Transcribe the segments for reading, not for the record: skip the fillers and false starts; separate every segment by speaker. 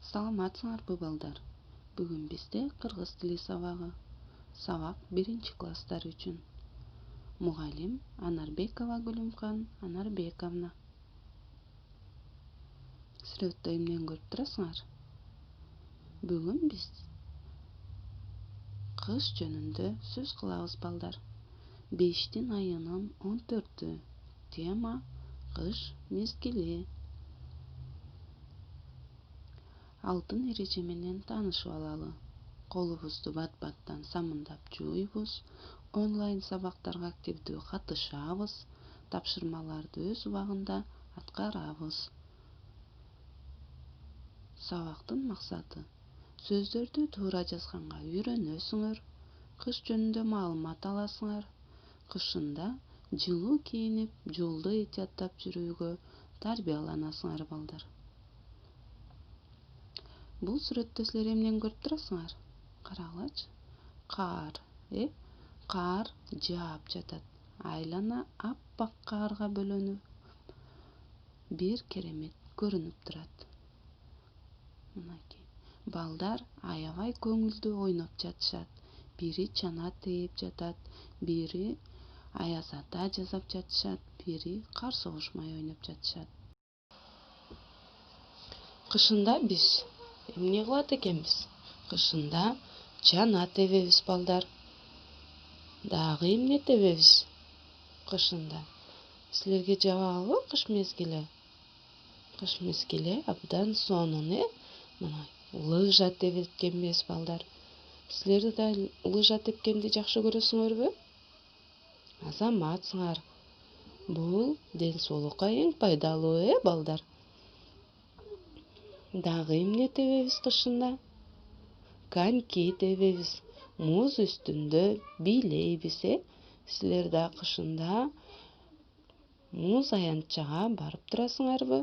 Speaker 1: Саламатсыңарбы балдар? Бүгүн бизде кыргыз тили сабагы. Сабак 1-класстар үчүн. Мугалим Анарбекова Гүлүмкан Анарбековна. Сүрөттө эмнени көрүп турасыңар? Бүгүн биз кыш жөнүндө сөз кылабыз балдар. 5 айынын 14-ү. Тема кыш мезгили. Алтын эреже менен таанышып алалы. Колубузду бат-баттан самындап жууйбуз, онлайн сабактарга активдүү катышабыз, тапшырмаларды өз убагында аткарабыз. Сабактын максаты сөздөрдү туура жазганга үйрөнөсүңөр, кыш жөнүндө маалымат аласыңар, кышында жылуу кийинип, жолдо этияттап жүрүүгө тарбияланасыңар балдар. Бул сүрөттө силер эмнени көрүп турасыңар? Карагылачы. Кар, кар жаап жатат. Айлана аппак карга бөлөнүп, бир керемет көрүнүп турат. Мынакей. Балдар аябай көңүлдүү ойноп жатышат. Бири чана тээп жатат, бири аяз ата жасап жатышат, бири кар согушмай ойноп жатышат. Кышында биз эмне кылат экенбиз? Кышында чана тебебиз балдар. Дагы эмне тебебиз? Кышында. Силерге жабабы кыш мезгили? Кыш мезгили абдан сонун, Мына лыжа тебет экенбиз балдар. Силер да лыжа тепкенди жакшы көрөсүңөрбү? Азаматсыңар. Бул ден соолукка эң пайдалуу, балдар. Дагы эмне тебебиз кышында? Коньки тебебиз. Муз үстүндө бийлейбиз, Силер да кышында муз аянтчага барып турасыңарбы?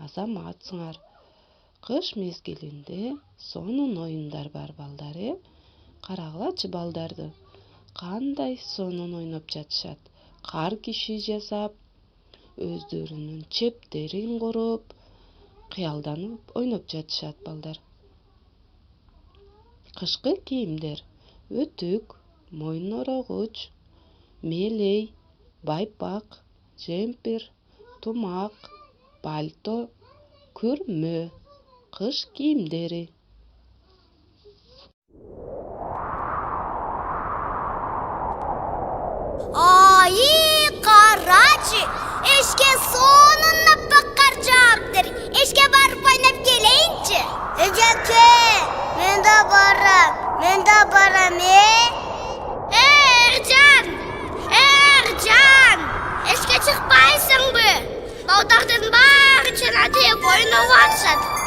Speaker 1: Азаматсыңар. Кыш мезгилинде сонун оюндар бар балдар, Карагылачы балдарды. Кандай сонун ойноп жатышат. Кар киши жасап, өздөрүнүн чептерин куруп, кыялданып ойноп жатышат балдар. Кышкы кийимдер: өтүк, мойын орогуч, мелей, байпак, жемпир, тумак, пальто, күрмө, кыш кийимдери.
Speaker 2: Карачы, эшке сонун аппак кар жааптыр. Эшке барып ойноп келейинчи. Эжеке, мен да барам, Эржан, эшке чыкпайсыңбы? Балдардын баары чана тээп ойноп атышат.